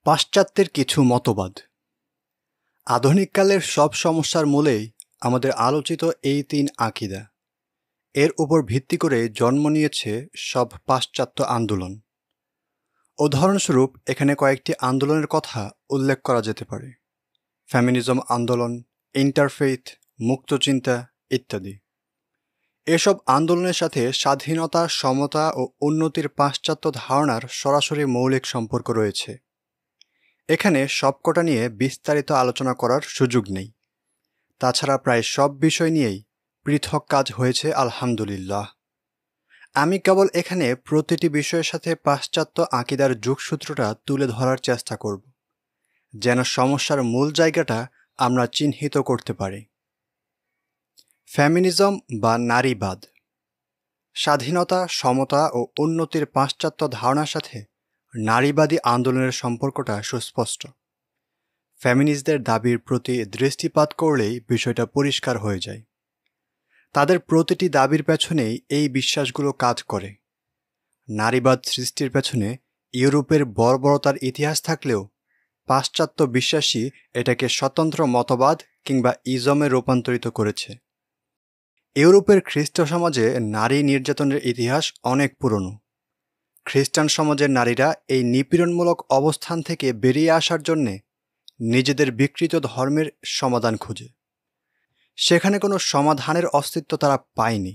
পাশ্চাত্যের কিছু মতবাদ। আধুনিককালের সব সমস্যার মূলেই আমাদের আলোচিত এই তিন আকিদা। এর উপর ভিত্তি করে জন্ম নিয়েছে সব পাশ্চাত্য আন্দোলন। উদাহরণস্বরূপ এখানে কয়েকটি আন্দোলনের কথা উল্লেখ করা যেতে পারে: ফেমিনিজম আন্দোলন, ইন্টারফেইথ, মুক্তচিন্তা ইত্যাদি। এসব আন্দোলনের সাথে স্বাধীনতা, সমতা ও উন্নতির পাশ্চাত্য ধারণার সরাসরি মৌলিক সম্পর্ক রয়েছে। এখানে সবকটা নিয়ে বিস্তারিত আলোচনা করার সুযোগ নেই। তাছাড়া প্রায় সব বিষয় নিয়েই পৃথক কাজ হয়েছে, আলহামদুলিল্লাহ। আমি কেবল এখানে প্রতিটি বিষয়ের সাথে পাশ্চাত্য আকিদার যোগসূত্রটা তুলে ধরার চেষ্টা করব, যেন সমস্যার মূল জায়গাটা আমরা চিহ্নিত করতে পারি। ফেমিনিজম বা নারীবাদ। স্বাধীনতা, সমতা ও উন্নতির পাশ্চাত্য ধারণার সাথে নারীবাদী আন্দোলনের সম্পর্কটা সুস্পষ্ট। ফেমিনিস্টদের দাবির প্রতি দৃষ্টিপাত করলেই বিষয়টা পরিষ্কার হয়ে যায়। তাদের প্রতিটি দাবির পেছনেই এই বিশ্বাসগুলো কাজ করে। নারীবাদ সৃষ্টির পেছনে ইউরোপের বর্বরতার ইতিহাস থাকলেও পাশ্চাত্য বিশ্বাসী এটাকে স্বতন্ত্র মতবাদ কিংবা ইজমে রূপান্তরিত করেছে। ইউরোপের খ্রিস্ট সমাজে নারী নির্যাতনের ইতিহাস অনেক পুরনো। খ্রিস্টান সমাজের নারীরা এই নিপীড়নমূলক অবস্থান থেকে বেরিয়ে আসার জন্যে নিজেদের বিকৃত ধর্মের সমাধান খুঁজে। সেখানে কোনো সমাধানের অস্তিত্ব তারা পায়নি।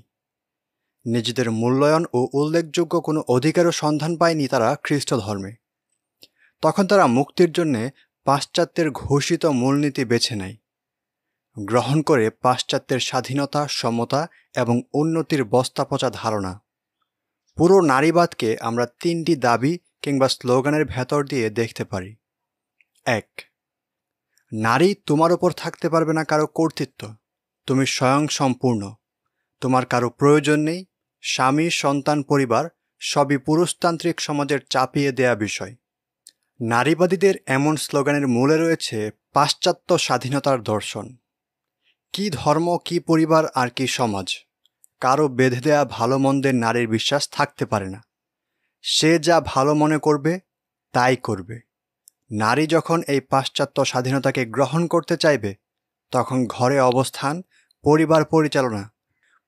নিজেদের মূল্যায়ন ও উল্লেখযোগ্য কোনো অধিকারও সন্ধান পায়নি তারা খ্রিস্ট ধর্মে। তখন তারা মুক্তির জন্যে পাশ্চাত্যের ঘোষিত মূলনীতি বেছে নেয়, গ্রহণ করে পাশ্চাত্যের স্বাধীনতা, সমতা এবং উন্নতির বস্তাপচা ধারণা। পুরো নারীবাদকে আমরা তিনটি দাবি কিংবা স্লোগানের ভেতর দিয়ে দেখতে পারি। ১. নারী তোমার ওপর থাকতে পারবে না কারো কর্তৃত্ব। তুমি স্বয়ং সম্পূর্ণ। তোমার কারো প্রয়োজন নেই। স্বামী, সন্তান, পরিবার সবই পুরুষতান্ত্রিক সমাজের চাপিয়ে দেয়া বিষয়। নারীবাদীদের এমন স্লোগানের মূলে রয়েছে পাশ্চাত্য স্বাধীনতার দর্শন। কি ধর্ম, কি পরিবার আর কি সমাজ, কারো বেঁধে দেয়া ভালো মন্দের নারীর বিশ্বাস থাকতে পারে না। সে যা ভালো মনে করবে তাই করবে। নারী যখন এই পাশ্চাত্য স্বাধীনতাকে গ্রহণ করতে চাইবে, তখন ঘরে অবস্থান, পরিবার পরিচালনা,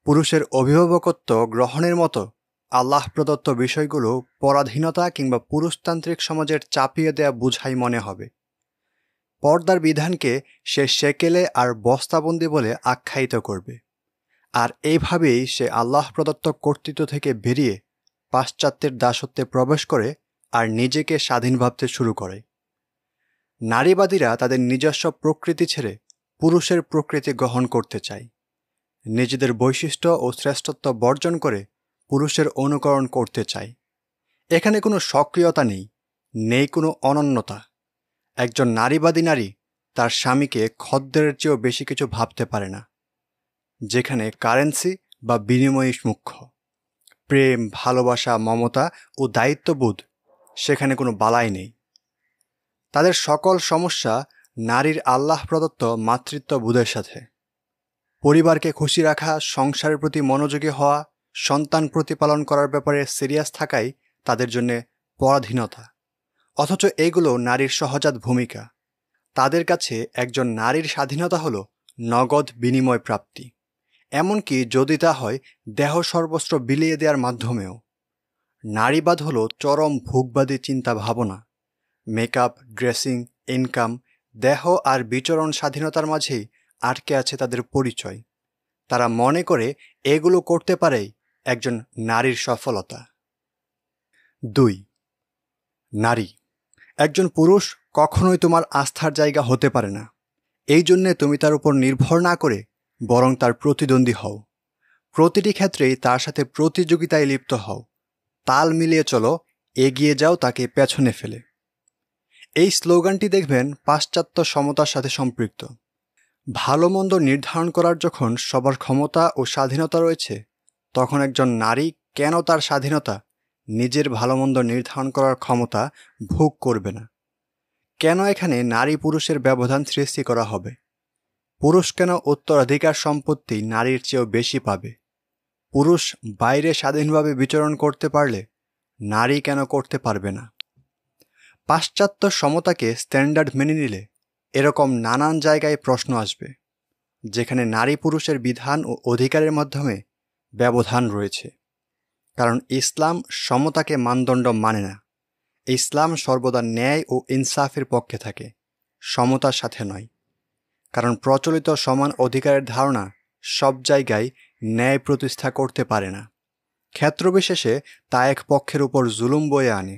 পুরুষের অভিভাবকত্ব গ্রহণের মতো আল্লাহ প্রদত্ত বিষয়গুলো পরাধীনতা কিংবা পুরুষতান্ত্রিক সমাজের চাপিয়ে দেয়া বুঝাই মনে হবে। পর্দার বিধানকে সে সেকেলে আর বস্তাবন্দি বলে আখ্যায়িত করবে। আর এইভাবেই সে আল্লাহ প্রদত্ত কর্তৃত্ব থেকে বেরিয়ে পাশ্চাত্যের দাসত্বে প্রবেশ করে আর নিজেকে স্বাধীন ভাবতে শুরু করে। নারীবাদীরা তাদের নিজস্ব প্রকৃতি ছেড়ে পুরুষের প্রকৃতি গ্রহণ করতে চায়। নিজেদের বৈশিষ্ট্য ও শ্রেষ্ঠত্ব বর্জন করে পুরুষের অনুকরণ করতে চায়। এখানে কোনো সক্রিয়তা নেই, নেই কোনো অনন্যতা। একজন নারীবাদী নারী তার স্বামীকে খদ্দেরের চেয়েও বেশি কিছু ভাবতে পারে না। যেখানে কারেন্সি বা বিনিময় মুখ্য, প্রেম, ভালোবাসা, মমতা ও দায়িত্ববোধ সেখানে কোনো বালাই নেই। তাদের সকল সমস্যা নারীর আল্লাহ প্রদত্ত মাতৃত্ববোধের সাথে। পরিবারকে খুশি রাখা, সংসারের প্রতি মনোযোগী হওয়া, সন্তান প্রতিপালন করার ব্যাপারে সিরিয়াস থাকাই তাদের জন্য পরাধীনতা। অথচ এগুলো নারীর সহজাত ভূমিকা। তাদের কাছে একজন নারীর স্বাধীনতা হলো নগদ বিনিময় প্রাপ্তি, এমনকি যদি তা হয় দেহ সর্বস্ব বিলিয়ে দেওয়ার মাধ্যমেও। নারীবাদ হলো চরম ভোগবাদী চিন্তা ভাবনা। মেকআপ, ড্রেসিং, ইনকাম, দেহ আর বিচরণ স্বাধীনতার মাঝেই আটকে আছে তাদের পরিচয়। তারা মনে করে এগুলো করতে পারেই একজন নারীর সফলতা। ২. নারী। একজন পুরুষ কখনোই তোমার আস্থার জায়গা হতে পারে না। এই জন্যে তুমি তার উপর নির্ভর না করে বরং তার প্রতিদ্বন্দ্বী হও। প্রতিটি ক্ষেত্রেই তার সাথে প্রতিযোগিতায় লিপ্ত হও। তাল মিলিয়ে চলো, এগিয়ে যাও তাকে পেছনে ফেলে। এই স্লোগানটি দেখবেন পাশ্চাত্য সমতার সাথে সম্পৃক্ত। ভালো মন্দ নির্ধারণ করার যখন সবার ক্ষমতা ও স্বাধীনতা রয়েছে, তখন একজন নারী কেন তার স্বাধীনতা, নিজের ভালো মন্দ নির্ধারণ করার ক্ষমতা ভোগ করবে না? কেন এখানে নারী পুরুষের ব্যবধান সৃষ্টি করা হবে? পুরুষ কেন উত্তরাধিকার সম্পত্তি নারীর চেয়েও বেশি পাবে? পুরুষ বাইরে স্বাধীনভাবে বিচরণ করতে পারলে নারী কেন করতে পারবে না? পাশ্চাত্য সমতাকে স্ট্যান্ডার্ড মেনে নিলে এরকম নানান জায়গায় প্রশ্ন আসবে, যেখানে নারী পুরুষের বিধান ও অধিকারের মাধ্যমে ব্যবধান রয়েছে। কারণ ইসলাম সমতাকে মানদণ্ড মানে না। ইসলাম সর্বদা ন্যায় ও ইনসাফের পক্ষে থাকে, সমতার সাথে নয়। কারণ প্রচলিত সমান অধিকারের ধারণা সব জায়গায় ন্যায় প্রতিষ্ঠা করতে পারে না। ক্ষেত্রবিশেষে তা এক পক্ষের উপর জুলুম বয়ে আনে।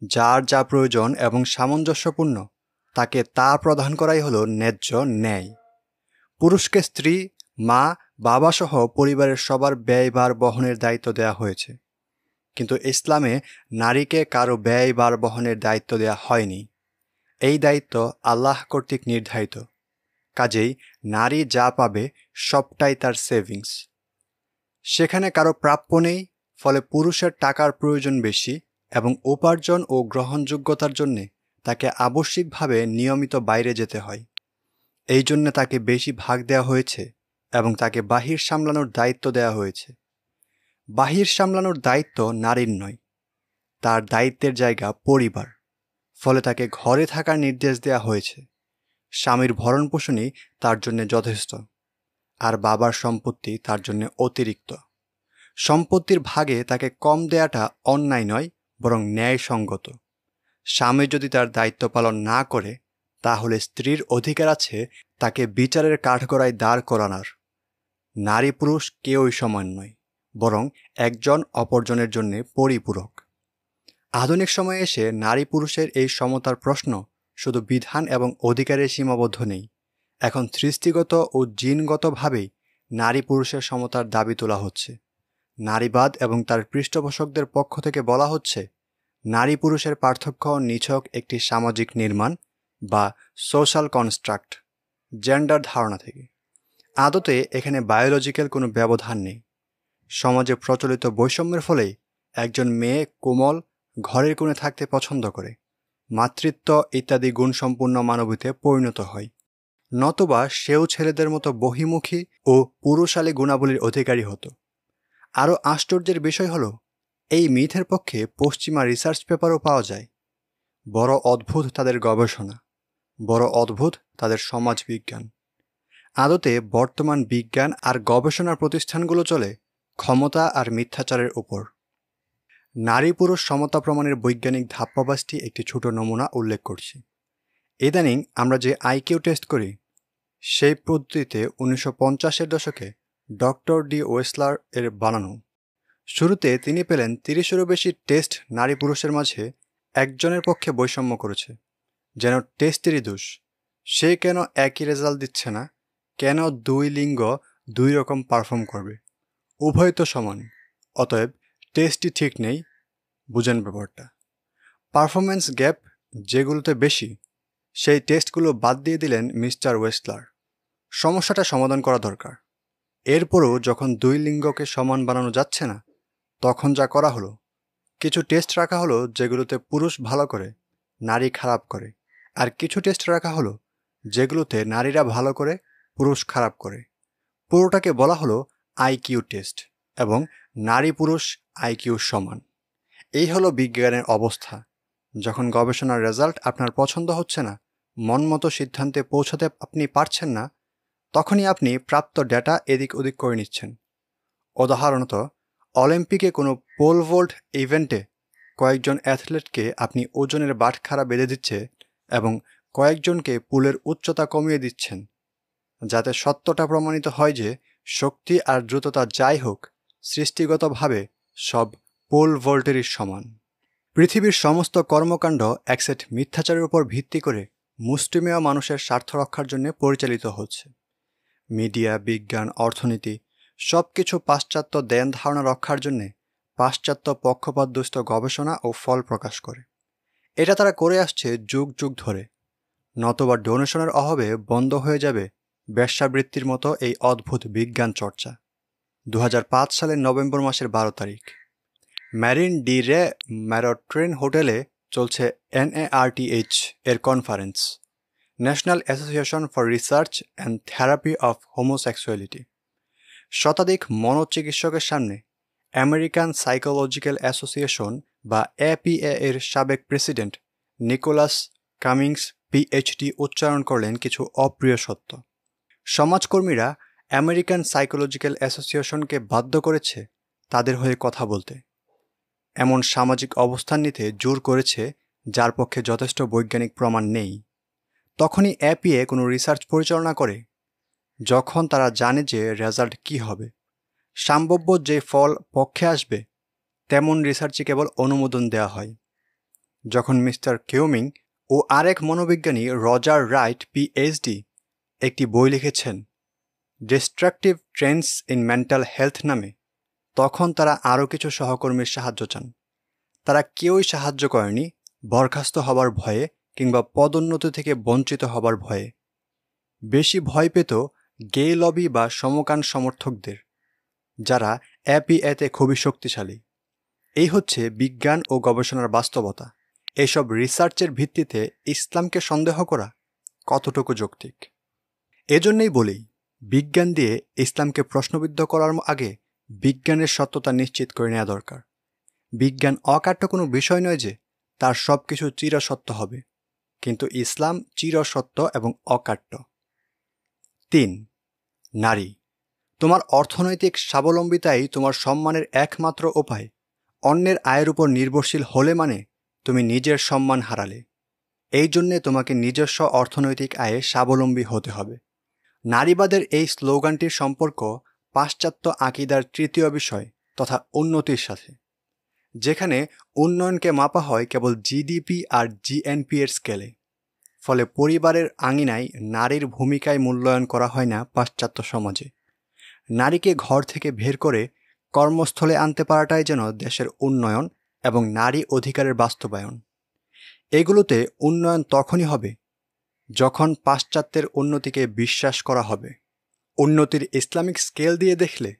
যার যা প্রয়োজন এবং সামঞ্জস্যপূর্ণ তাকে তা প্রদান করাই হলো ন্যায্য ন্যায়। পুরুষকে স্ত্রী, মা, বাবাসহ পরিবারের সবার ব্যয়ভার বহনের দায়িত্ব দেওয়া হয়েছে, কিন্তু ইসলামে নারীকে কারো ব্যয়ভার বহনের দায়িত্ব দেওয়া হয়নি। এই দায়িত্ব আল্লাহ কর্তৃক নির্ধারিত। কাজেই নারী যা পাবে সবটাই তার সেভিংস। সেখানে কারো প্রাপ্য নেই, ফলে পুরুষের টাকার প্রয়োজন বেশি এবং উপার্জন ও গ্রহণযোগ্যতার জন্যে তাকে আবশ্যিকভাবে নিয়মিত বাইরে যেতে হয়। এই জন্য তাকে বেশি ভাগ দেওয়া হয়েছে এবং তাকে বাহির সামলানোর দায়িত্ব দেওয়া হয়েছে। বাহির সামলানোর দায়িত্ব নারীর নয়, তার দায়িত্বের জায়গা পরিবার। ফলে তাকে ঘরে থাকার নির্দেশ দেওয়া হয়েছে। স্বামীর ভরণপোষণই তার জন্য যথেষ্ট, আর বাবার সম্পত্তি তার জন্য অতিরিক্ত। সম্পত্তির ভাগে তাকে কম দেয়াটা অন্যায় নয়, বরং ন্যায়সঙ্গত। স্বামী যদি তার দায়িত্ব পালন না করে, তাহলে স্ত্রীর অধিকার আছে তাকে বিচারের কাঠগড়ায় দাঁড় করানোর। নারী পুরুষ কেউই সমান নয়, বরং একজন অপরজনের জন্য পরিপূরক। আধুনিক সময়ে এসে নারী পুরুষের এই সমতার প্রশ্ন শুধু বিধান এবং অধিকারে সীমাবদ্ধ নেই। এখন সৃষ্টিগত ও জিনগতভাবেই নারী পুরুষের সমতার দাবি তোলা হচ্ছে। নারীবাদ এবং তার পৃষ্ঠপোষকদের পক্ষ থেকে বলা হচ্ছে, নারী পুরুষের পার্থক্য নিছক একটি সামাজিক নির্মাণ বা সোশ্যাল কনস্ট্রাক্ট, জেন্ডার ধারণা থেকে। আদতে এখানে বায়োলজিক্যাল কোনো ব্যবধান নেই। সমাজে প্রচলিত বৈষম্যের ফলেই একজন মেয়ে কোমল, ঘরের কোণে থাকতে পছন্দ করে, মাতৃত্ব ইত্যাদি গুণসম্পন্ন মানবীতে পরিণত হয়, নতুবা সেও ছেলেদের মতো বহিমুখী ও পুরুষালী গুণাবলীর অধিকারী হতো। আরও আশ্চর্যের বিষয় হল, এই মিথের পক্ষে পশ্চিমা রিসার্চ পেপারও পাওয়া যায়। বড় অদ্ভুত তাদের গবেষণা, বড় অদ্ভুত তাদের সমাজবিজ্ঞান। আদতে বর্তমান বিজ্ঞান আর গবেষণার প্রতিষ্ঠানগুলো চলে ক্ষমতা আর মিথ্যাচারের উপর। নারী পুরুষ সমতা প্রমাণের বৈজ্ঞানিক ধাপ্পাবাসটি একটি ছোট নমুনা উল্লেখ করছি। ইদানিং আমরা যে আইকিউ টেস্ট করি, সেই পদ্ধতিতে 1950-এর দশকে ডক্টর ডি ওয়েসলার এর বানানো। শুরুতে তিনি পেলেন 30-এরও বেশি টেস্ট নারী পুরুষের মাঝে একজনের পক্ষে বৈষম্য করেছে। যেন টেস্টেরই দোষ, সে কেন একই রেজাল্ট দিচ্ছে না, কেন দুই লিঙ্গ দুই রকম পারফর্ম করবে, উভয় তো সমান, অতএব টেস্টই ঠিক নেই। বুঝেন ব্যাপারটা। পারফরম্যান্স গ্যাপ যেগুলোতে বেশি, সেই টেস্টগুলো বাদ দিয়ে দিলেন মিস্টার ওয়েসলার। সমস্যাটা সমাধান করা দরকার। এরপরও যখন দুই লিঙ্গকে সমান বানানো যাচ্ছে না, তখন যা করা হলো, কিছু টেস্ট রাখা হলো যেগুলোতে পুরুষ ভালো করে, নারী খারাপ করে, আর কিছু টেস্ট রাখা হলো যেগুলোতে নারীরা ভালো করে, পুরুষ খারাপ করে। পুরোটাকে বলা হলো আইকিউ টেস্ট, এবং নারী পুরুষ আইকিউ সমান। এই হলো বিজ্ঞানের অবস্থা। যখন গবেষণার রেজাল্ট আপনার পছন্দ হচ্ছে না, মনমতো সিদ্ধান্তে পৌঁছাতে আপনি পারছেন না, তখনই আপনি প্রাপ্ত ডেটা এদিক ওদিক করে নিচ্ছেন। উদাহরণত, অলিম্পিকে কোনো পোল ভোল্ট ইভেন্টে কয়েকজন অ্যাথলেটকে আপনি ওজনের বাটখারা বেঁধে দিচ্ছে এবং কয়েকজনকে পুলের উচ্চতা কমিয়ে দিচ্ছেন, যাতে সত্যটা প্রমাণিত হয় যে শক্তি আর দ্রুততা যাই হোক, সৃষ্টিগতভাবে সব পোল ভোল্টেরই সমান। পৃথিবীর সমস্ত কর্মকাণ্ড এক সেট মিথ্যাচারের উপর ভিত্তি করে মুষ্টিমেয় মানুষের স্বার্থ রক্ষার জন্য পরিচালিত হচ্ছে। মিডিয়া, বিজ্ঞান, অর্থনীতি সব কিছু পাশ্চাত্য ধ্যান ধারণা রক্ষার জন্যে পাশ্চাত্য পক্ষপাতদুষ্ট গবেষণা ও ফল প্রকাশ করে। এটা তারা করে আসছে যুগ যুগ ধরে। নতবা ডোনেশনের অভাবে বন্ধ হয়ে যাবে বেশ্যাবৃত্তির মতো এই অদ্ভুত বিজ্ঞান চর্চা। 2005 সালের নভেম্বর মাসের 12 তারিখ ম্যারিন ডি রে ম্যারোট্রেন হোটেলে চলছে NARTH এর conference, national association for research and therapy of homosexuality. শতাধিক মনোচিকিৎসকের সামনে আমেরিকান সাইকোলজিক্যাল অ্যাসোসিয়েশন বা APA এর সাবেক প্রেসিডেন্ট নিকোলাস কামিংস পিএইচডি উচ্চারণ করলেন কিছু অপ্রিয় সত্য। সমাজকর্মীরা আমেরিকান সাইকোলজিক্যাল অ্যাসোসিয়েশনকে বাধ্য করেছে তাদের হয়ে কথা বলতে, এমন সামাজিক অবস্থান নিতে জোর করেছে যার পক্ষে যথেষ্ট বৈজ্ঞানিক প্রমাণ নেই। তখনই অ্যাপিএ কোনো রিসার্চ পরিচালনা করে যখন তারা জানে যে রেজাল্ট কী হবে। সম্ভাব্য যে ফল পক্ষে আসবে তেমন রিসার্চে কেবল অনুমোদন দেওয়া হয়। যখন মিস্টার কিউমিং ও আরেক মনোবিজ্ঞানী রজার রাইট পিএইচডি একটি বই লিখেছেন destructive Trends in mental health নামে, তখন তারা আরও কিছু সহকর্মীর সাহায্য চান। তারা কেউই সাহায্য করেনি বরখাস্ত হবার ভয়ে কিংবা পদোন্নতি থেকে বঞ্চিত হবার ভয়ে। বেশি ভয় পেত গে লবি বা সমকান সমর্থকদের, যারা অ্যাপিএতে খুবই শক্তিশালী। এই হচ্ছে বিজ্ঞান ও গবেষণার বাস্তবতা। এসব রিসার্চের ভিত্তিতে ইসলামকে সন্দেহ করা কতটুকু যৌক্তিক? এজন্যই বলি, বিজ্ঞান দিয়ে ইসলামকে প্রশ্নবিদ্ধ করার আগে বিজ্ঞানের সত্যতা নিশ্চিত করে নেওয়া দরকার। বিজ্ঞান অকাট্য কোনো বিষয় নয় যে তার সব কিছু চিরসত্য হবে, কিন্তু ইসলাম চিরসত্য এবং অকাট্য। 3. নারী। তোমার অর্থনৈতিক স্বাবলম্বিতাই তোমার সম্মানের একমাত্র উপায়। অন্যের আয়ের উপর নির্ভরশীল হলে মানে তুমি নিজের সম্মান হারালে। এই জন্যে তোমাকে নিজস্ব অর্থনৈতিক আয়ে স্বাবলম্বী হতে হবে। নারীবাদের এই স্লোগানটির সম্পর্ক পাশ্চাত্য আকিদার তৃতীয় বিষয় তথা উন্নতির সাথে, যেখানে উন্নয়নকে মাপা হয় কেবল জিডিপি আর জিএনপি এর স্কেলে। ফলে পরিবারের আঙিনায় নারীর ভূমিকায় মূল্যায়ন করা হয় না পাশ্চাত্য সমাজে। নারীকে ঘর থেকে বের করে কর্মস্থলে আনতে পারাটাই যেন দেশের উন্নয়ন এবং নারী অধিকারের বাস্তবায়ন। এগুলোতে উন্নয়ন তখনই হবে যখন পাশ্চাত্যের উন্নতিকে বিশ্বাস করা হবে। উন্নতির ইসলামিক স্কেল দিয়ে দেখলে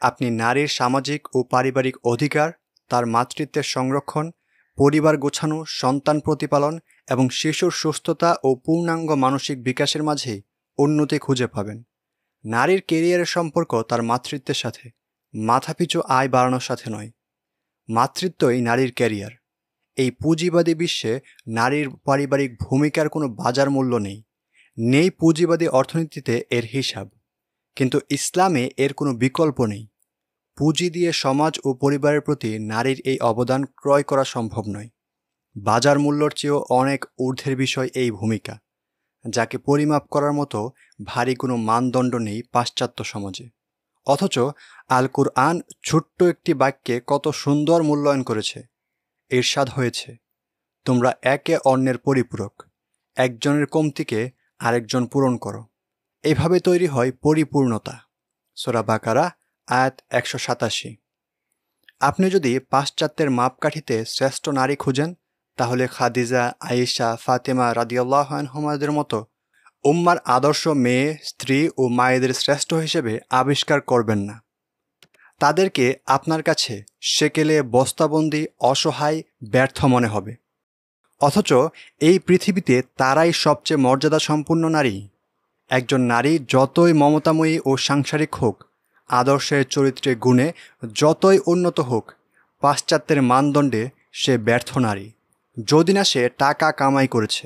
আপনি নারীর সামাজিক ও পারিবারিক অধিকার, তার মাতৃত্বের সংরক্ষণ, পরিবার গোছানো, সন্তান প্রতিপালন এবং শিশুর সুস্থতা ও পূর্ণাঙ্গ মানসিক বিকাশের মাঝেই উন্নতি খুঁজে পাবেন। নারীর কেরিয়ারের সম্পর্ক তার মাতৃত্বের সাথে, মাথাপিছু আয় বাড়ানোর সাথে নয়। মাতৃত্বই নারীর ক্যারিয়ার। এই পুঁজিবাদী বিশ্বে নারীর পারিবারিক ভূমিকার কোনো বাজার মূল্য নেই। নেই পুঁজিবাদী অর্থনীতিতে এর হিসাব। কিন্তু ইসলামে এর কোনো বিকল্প নেই। পুঁজি দিয়ে সমাজ ও পরিবারের প্রতি নারীর এই অবদান ক্রয় করা সম্ভব নয়। বাজার মূল্যর চেয়েও অনেক ঊর্ধ্বের বিষয় এই ভূমিকা, যাকে পরিমাপ করার মতো ভারী কোনো মানদণ্ড নেই পাশ্চাত্য সমাজে। অথচ আল কুরআন ছোট্ট একটি বাক্যে কত সুন্দর মূল্যায়ন করেছে। ইরশাদ হয়েছে, তোমরা একে অন্যের পরিপূরক, একজনের কমতিকে আরেকজন পূরণ করো। এভাবে তৈরি হয় পরিপূর্ণতা। সূরা বাকারা আয়াত 187। আপনি যদি পাশ্চাত্যের মাপকাঠিতে শ্রেষ্ঠ নারী খুঁজেন, তাহলে খাদিজা, আয়েশা, ফাতেমা রাদিয়াল্লাহু আনহুমাদের মতো উম্মার আদর্শ মেয়ে, স্ত্রী ও মায়েদের শ্রেষ্ঠ হিসেবে আবিষ্কার করবেন না। তাদেরকে আপনার কাছে সেকেলে বস্তাবন্দি, অসহায়, ব্যর্থ মনে হবে। অথচ এই পৃথিবীতে তারাই সবচেয়ে মর্যাদা সম্পন্ন নারী। একজন নারী যতই মমতাময়ী ও সাংসারিক হোক, আদর্শের চরিত্রে গুণে যতই উন্নত হোক, পাশ্চাত্যের মানদণ্ডে সে ব্যর্থ নারী, যদি না সে টাকা কামাই করেছে।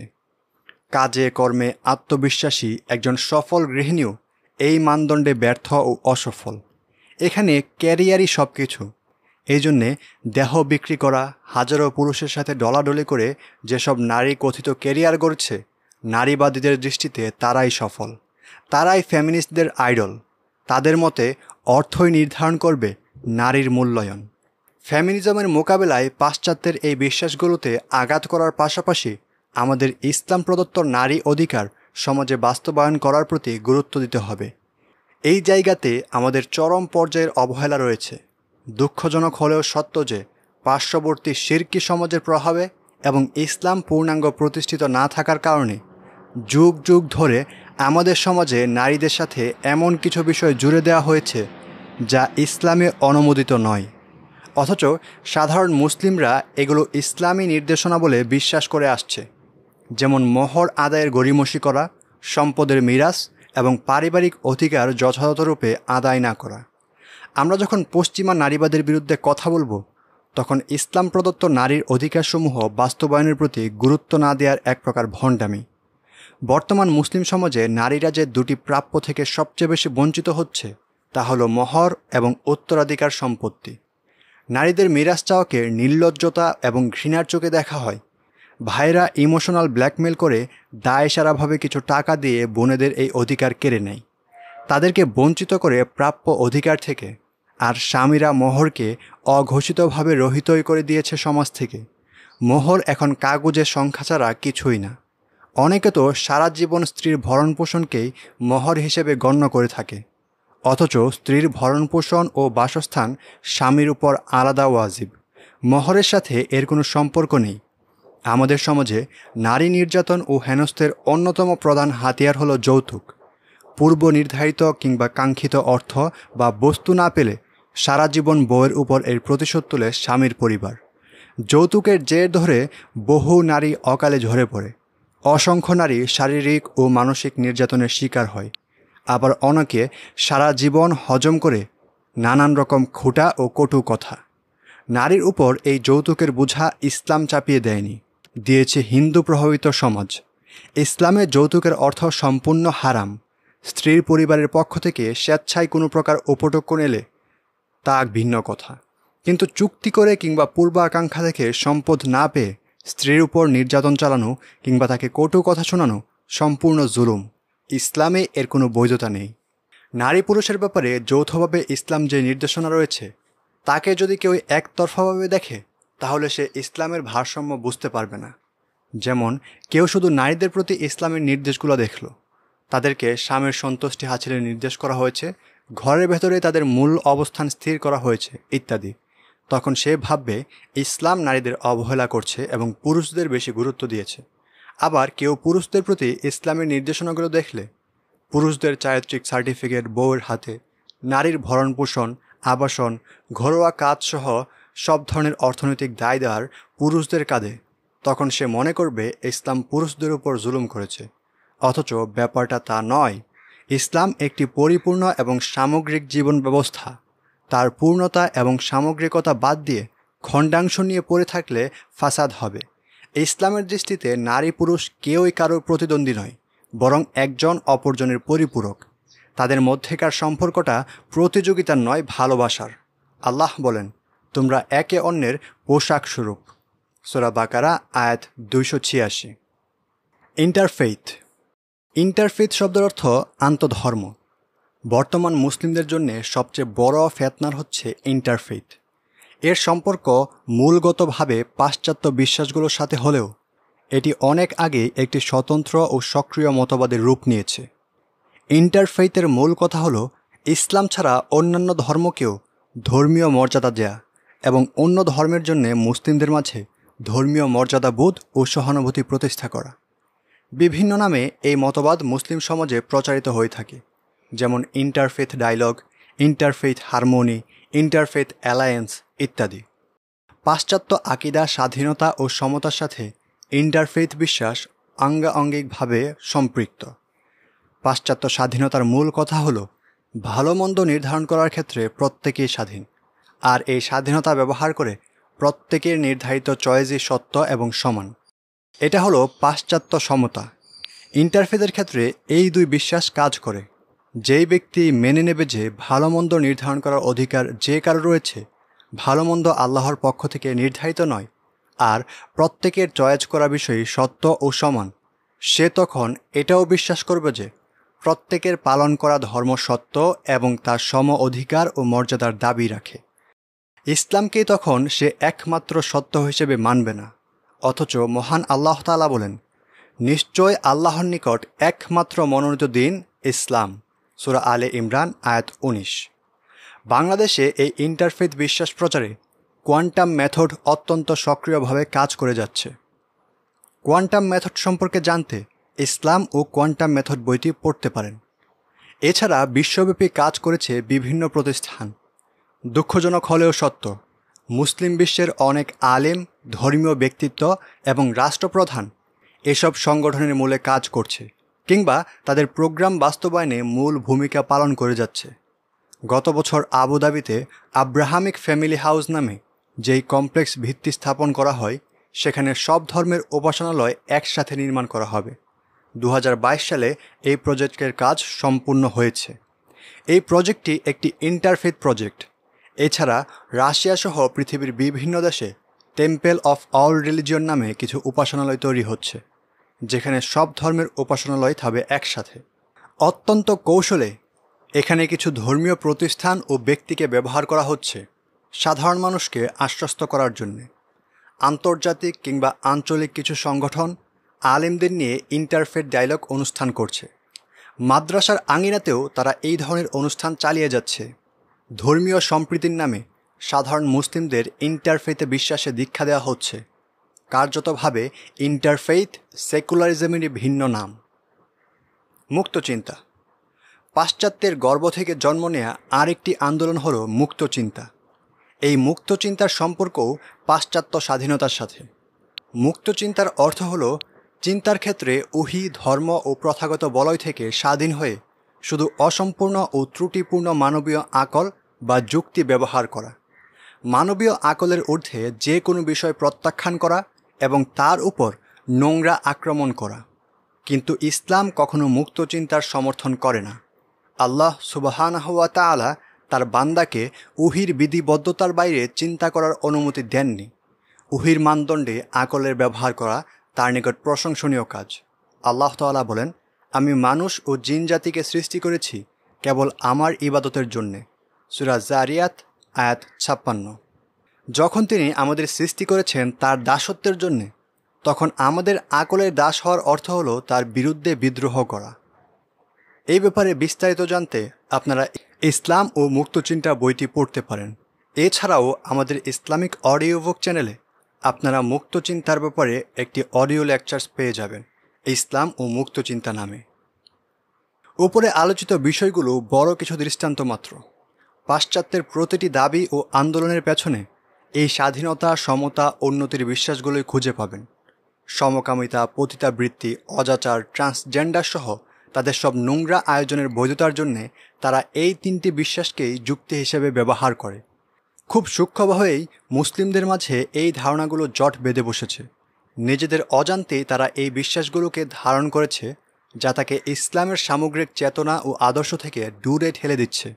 কাজে কর্মে আত্মবিশ্বাসী একজন সফল গৃহিণীও এই মানদণ্ডে ব্যর্থ ও অসফল। এখানে ক্যারিয়ারই সব কিছু। এই জন্যে দেহ বিক্রি করা, হাজারো পুরুষের সাথে ডলাডলি করে যেসব নারী কথিত ক্যারিয়ার গড়ছে, নারীবাদীদের দৃষ্টিতে তারাই সফল, তারাই ফেমিনিস্টদের আইডল। তাদের মতে অর্থই নির্ধারণ করবে নারীর মূল্যায়ন। ফেমিনিজমের মোকাবেলায় পাশ্চাত্যের এই বিশ্বাসগুলোতে আঘাত করার পাশাপাশি আমাদের ইসলাম প্রদত্ত নারী অধিকার সমাজে বাস্তবায়ন করার প্রতি গুরুত্ব দিতে হবে। এই জায়গাতে আমাদের চরম পর্যায়ের অবহেলা রয়েছে। দুঃখজনক হলেও সত্য যে পার্শ্ববর্তী শিরকি সমাজের প্রভাবে এবং ইসলাম পূর্ণাঙ্গ প্রতিষ্ঠিত না থাকার কারণে যুগ যুগ ধরে আমাদের সমাজে নারীদের সাথে এমন কিছু বিষয় জুড়ে দেওয়া হয়েছে যা ইসলামে অনুমোদিত নয়। অথচ সাধারণ মুসলিমরা এগুলো ইসলামী নির্দেশনা বলে বিশ্বাস করে আসছে, যেমন মোহর আদায়ের গড়িমসি করা, সম্পদের মিরাস এবং পারিবারিক অধিকার যথাযথরূপে আদায় না করা। আমরা যখন পশ্চিমা নারীবাদের বিরুদ্ধে কথা বলবো, তখন ইসলাম প্রদত্ত নারীর অধিকারসমূহ বাস্তবায়নের প্রতি গুরুত্ব না দেওয়ার এক প্রকার ভণ্ডামি। বর্তমান মুসলিম সমাজে নারীরা যে দুটি প্রাপ্য থেকে সবচেয়ে বেশি বঞ্চিত হচ্ছে তা হলো মোহর এবং উত্তরাধিকার সম্পত্তি। নারীদের মিরাস চাওয়াকে নির্লজ্জতা এবং ঘৃণার চোখে দেখা হয়। ভাইরা ইমোশনাল ব্ল্যাকমেল করে দায়সারাভাবে কিছু টাকা দিয়ে বোনেদের এই অধিকার কেড়ে নেয়, তাদেরকে বঞ্চিত করে প্রাপ্য অধিকার থেকে। আর স্বামীরা মোহরকে অঘোষিতভাবে রহিতই করে দিয়েছে সমাজ থেকে। মোহর এখন কাগজের সংখ্যা ছাড়া কিছুই না। অনেকে তো সারা জীবন স্ত্রীর ভরণপোষণকেই মোহর হিসেবে গণ্য করে থাকে, অথচ স্ত্রীর ভরণপোষণ ও বাসস্থান স্বামীর উপর আলাদা ওয়াজিব। মোহরের সাথে এর কোনো সম্পর্ক নেই। আমাদের সমাজে নারী নির্যাতন ও হেনস্থের অন্যতম প্রধান হাতিয়ার হলো যৌতুক। পূর্ব নির্ধারিত কিংবা কাঙ্ক্ষিত অর্থ বা বস্তু না পেলে সারা জীবন বউয়ের উপর এর প্রতিশোধ তোলে স্বামীর পরিবার। যৌতুকের জের ধরে বহু নারী অকালে ঝরে পড়ে। অসংখ্য নারী শারীরিক ও মানসিক নির্যাতনের শিকার হয়। আবার অনেকে সারা জীবন হজম করে নানান রকম খোঁটা ও কটু কথা। নারীর উপর এই যৌতুকের বোঝা ইসলাম চাপিয়ে দেয়নি, দিয়েছে হিন্দু প্রভাবিত সমাজ। ইসলামে যৌতুকের অর্থ সম্পূর্ণ হারাম। স্ত্রীর পরিবারের পক্ষ থেকে স্বেচ্ছায় কোনো প্রকার উপটক্ষ এলে তা ভিন্ন কথা, কিন্তু চুক্তি করে কিংবা পূর্বাকাঙ্ক্ষা থেকে সম্পদ না পেয়ে স্ত্রীর উপর নির্যাতন চালানো কিংবা তাকে কটু কথা শোনানো সম্পূর্ণ জুলুম। ইসলামে এর কোনো বৈধতা নেই। নারী পুরুষের ব্যাপারে যৌথভাবে ইসলাম যে নির্দেশনা রয়েছে তাকে যদি কেউ একতরফাভাবে দেখে তাহলে সে ইসলামের ভারসাম্য বুঝতে পারবে না। যেমন কেউ শুধু নারীদের প্রতি ইসলামের নির্দেশগুলো দেখল, তাদেরকে স্বামীর সন্তুষ্টি হাসিলের নির্দেশ করা হয়েছে, ঘরের ভেতরে তাদের মূল অবস্থান স্থির করা হয়েছে ইত্যাদি, তখন সে ভাববে ইসলাম নারীদের অবহেলা করছে এবং পুরুষদের বেশি গুরুত্ব দিয়েছে। আবার কেউ পুরুষদের প্রতি ইসলামের নির্দেশনাগুলো দেখলে, পুরুষদের চারিত্রিক সার্টিফিকেট বউয়ের হাতে, নারীর ভরণপোষণ, আবাসন, ঘরোয়া কাজসহ সব ধরনের অর্থনৈতিক দায়দার পুরুষদের কাঁধে, তখন সে মনে করবে ইসলাম পুরুষদের উপর জুলুম করেছে। অথচ ব্যাপারটা তা নয়। ইসলাম একটি পরিপূর্ণ এবং সামগ্রিক জীবন ব্যবস্থা। তার পূর্ণতা এবং সামগ্রিকতা বাদ দিয়ে খণ্ডাংশ নিয়ে পড়ে থাকলে ফাসাদ হবে। ইসলামের দৃষ্টিতে নারী পুরুষ কেউই কারোর প্রতিদ্বন্দ্বী নয়, বরং একজন অপরজনের পরিপূরক। তাদের মধ্যেকার সম্পর্কটা প্রতিযোগিতার নয়, ভালোবাসার। আল্লাহ বলেন, তোমরা একে অন্যের পোশাক স্বরূপ। সূরা বাকারা আয়াত 286। ইন্টারফেইথ। ইন্টারফেইথ শব্দের অর্থ আন্তধর্ম। বর্তমান মুসলিমদের জন্য সবচেয়ে বড় ফেতনার হচ্ছে ইন্টারফেইথ। এর সম্পর্ক মূলগতভাবে পাশ্চাত্য বিশ্বাসগুলোর সাথে হলেও এটি অনেক আগে একটি স্বতন্ত্র ও সক্রিয় মতবাদের রূপ নিয়েছে। ইন্টারফেইথের মূল কথা হলো ইসলাম ছাড়া অন্যান্য ধর্মকেও ধর্মীয় মর্যাদা দেয়া এবং অন্য ধর্মের জন্য মুসলিমদের মাঝে ধর্মীয় মর্যাদাবোধ ও সহানুভূতি প্রতিষ্ঠা করা। বিভিন্ন নামে এই মতবাদ মুসলিম সমাজে প্রচারিত হয়ে থাকে, যেমন interfaith dialogue, interfaith harmony, interfaith alliance ইত্যাদি। পাশ্চাত্য আকিদা স্বাধীনতা ও সমতার সাথে ইন্টারফেথ বিশ্বাস আঙ্গাঙ্গিকভাবে সম্পৃক্ত। পাশ্চাত্য স্বাধীনতার মূল কথা হলো ভালো মন্দ নির্ধারণ করার ক্ষেত্রে প্রত্যেকেই স্বাধীন, আর এই স্বাধীনতা ব্যবহার করে প্রত্যেকের নির্ধারিত চয়েসই সত্য এবং সমান। এটা হলো পাশ্চাত্য সমতা। ইন্টারফেথের ক্ষেত্রে এই দুই বিশ্বাস কাজ করে। যেই ব্যক্তি মেনে নেবে যে ভালো মন্দ নির্ধারণ করার অধিকার যে কারো রয়েছে, ভালো মন্দ আল্লাহর পক্ষ থেকে নির্ধারিত নয়, আর প্রত্যেকের চয়েস করা বিষয় সত্য ও সমান, সে তখন এটাও বিশ্বাস করবে যে প্রত্যেকের পালন করা ধর্ম সত্য এবং তার সম অধিকার ও মর্যাদার দাবি রাখে। ইসলামকেই তখন সে একমাত্র সত্য হিসেবে মানবে না। অথচ মহান আল্লাহ তাআলা বলেন, নিশ্চয় আল্লাহর নিকট একমাত্র মনোনীত দিন ইসলাম। সূরা আলে ইমরান আয়াত 19। বাংলাদেশে এই ইন্টারফেথ বিশ্বাস প্রচারে কোয়ান্টাম মেথড অত্যন্ত সক্রিয়ভাবে কাজ করে যাচ্ছে। কোয়ান্টাম মেথড সম্পর্কে জানতে ইসলাম ও কোয়ান্টাম মেথড বইটি পড়তে পারেন। এছাড়া বিশ্বব্যাপী কাজ করেছে বিভিন্ন প্রতিষ্ঠান। দুঃখজনক হলেও সত্য, মুসলিম বিশ্বের অনেক আলেম, ধর্মীয় ব্যক্তিত্ব এবং রাষ্ট্রপ্রধান এসব সংগঠনের মূলে কাজ করছে কিংবা তাদের প্রোগ্রাম বাস্তবায়নে মূল ভূমিকা পালন করে যাচ্ছে। গত বছর আবুধাবিতে আব্রাহামিক ফ্যামিলি হাউস নামে যেই কমপ্লেক্স ভিত্তি স্থাপন করা হয় সেখানে সব ধর্মের উপাসনালয় একসাথে নির্মাণ করা হবে। 2022 সালে এই প্রজেক্টের কাজ সম্পূর্ণ হয়েছে। এই প্রজেক্টটি একটি ইন্টারফেথ প্রজেক্ট। এছাড়া রাশিয়া সহ পৃথিবীর বিভিন্ন দেশে টেম্পল অফ অল রিলিজিয়ন নামে কিছু উপাসনালয় তৈরি হচ্ছে, যেখানে সব ধর্মের উপাসনালয় থাকবে একসাথে। অত্যন্ত কৌশলে এখানে কিছু ধর্মীয় প্রতিষ্ঠান ও ব্যক্তিকে ব্যবহার করা হচ্ছে সাধারণ মানুষকে আশ্বস্ত করার জন্য। আন্তর্জাতিক কিংবা আঞ্চলিক কিছু সংগঠন আলেমদের নিয়ে ইন্টারফেথ ডায়ালগ অনুষ্ঠান করছে। মাদ্রাসার আঙিনাতেও তারা এই ধরনের অনুষ্ঠান চালিয়ে যাচ্ছে। ধর্মীয় সম্প্রীতির নামে সাধারণ মুসলিমদের ইন্টারফেথে বিশ্বাসে দীক্ষা দেওয়া হচ্ছে। কার্যতভাবে ইন্টারফেথ সেকুলারিজমেরই ভিন্ন নাম। মুক্তচিন্তা। পাশ্চাত্যের গর্ভ থেকে জন্ম নেয়া আরেকটি আন্দোলন হলো মুক্তচিন্তা। এই মুক্তচিন্তার সম্পর্কও পাশ্চাত্য স্বাধীনতার সাথে। মুক্তচিন্তার অর্থ হলো চিন্তার ক্ষেত্রে ওহী, ধর্ম ও প্রথাগত বলয় থেকে স্বাধীন হয়ে শুধু অসম্পূর্ণ ও ত্রুটিপূর্ণ মানবীয় আকল বা যুক্তি ব্যবহার করা। মানবীয় আকলের ঊর্ধ্বে যে কোনো বিষয় প্রত্যাখ্যান করা এবং তার উপর নোংরা আক্রমণ করা। কিন্তু ইসলাম কখনো মুক্তচিন্তার সমর্থন করে না। আল্লাহ সুবহানাহু ওয়া তাআলা তার বান্দাকে ওহীর বিধিবদ্ধতার বাইরে চিন্তা করার অনুমতি দেননি। ওহীর মানদণ্ডে আকলের ব্যবহার করা তার নিকট প্রশংসনীয় কাজ। আল্লাহ তাআলা বলেন, আমি মানুষ ও জিন জাতিকে সৃষ্টি করেছি কেবল আমার ইবাদতের জন্যে। সূরা জারিয়াত আয়াত 56। যখন তিনি আমাদের সৃষ্টি করেছেন তার দাসত্বের জন্যে, তখন আমাদের আকলের দাস হওয়ার অর্থ হলো তার বিরুদ্ধে বিদ্রোহ করা। এই ব্যাপারে বিস্তারিত জানতে আপনারা ইসলাম ও মুক্তচিন্তা বইটি পড়তে পারেন। এছাড়াও আমাদের ইসলামিক অডিও বুক চ্যানেলে আপনারা মুক্তচিন্তার ব্যাপারে একটি অডিও লেকচার্স পেয়ে যাবেন, ইসলাম ও মুক্তচিন্তা নামে। উপরে আলোচিত বিষয়গুলো বড় কিছু দৃষ্টান্ত মাত্র। পাশ্চাত্যের প্রতিটি দাবি ও আন্দোলনের পেছনে এই স্বাধীনতা, সমতা, উন্নতির বিশ্বাসগুলোই খুঁজে পাবেন। সমকামিতা, পতিতাবৃত্তি, অজাচার, ট্রান্সজেন্ডার সহ তাদের সব নোংরা আয়োজনের বৈধতার জন্যে তারা এই তিনটি বিশ্বাসকেই যুক্তি হিসেবে ব্যবহার করে। খুব সূক্ষ্মভাবেই মুসলিমদের মাঝে এই ধারণাগুলো জট বেঁধে বসেছে। নিজেদের অজান্তেই তারা এই বিশ্বাসগুলোকে ধারণ করেছে, যা তাকে ইসলামের সামগ্রিক চেতনা ও আদর্শ থেকে দূরে ঠেলে দিচ্ছে।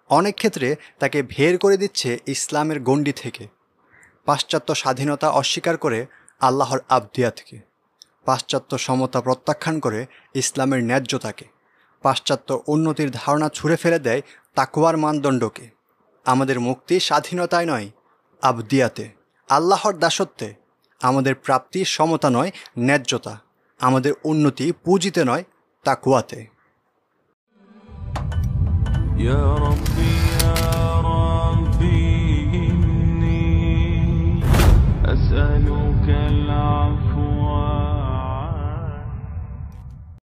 অনেক ক্ষেত্রে তাকে বের করে দিচ্ছে ইসলামের গণ্ডি থেকে। পাশ্চাত্য স্বাধীনতা অস্বীকার করে আল্লাহর আবদিয়াতকে, পাশ্চাত্য সমতা প্রত্যাখ্যান করে ইসলামের ন্যায্যতাকে, পাশ্চাত্য উন্নতির ধারণা ছুঁড়ে ফেলে দেয় তাকওয়ার মানদণ্ডকে। আমাদের মুক্তি স্বাধীনতায় নয়, আবদিয়াতে, আল্লাহর দাসত্বে। আমাদের প্রাপ্তি সমতা নয়, ন্যায্যতা। আমাদের উন্নতি পুঁজিতে নয়, তাকওয়াতে। يا ربي يا ربي إني أسألك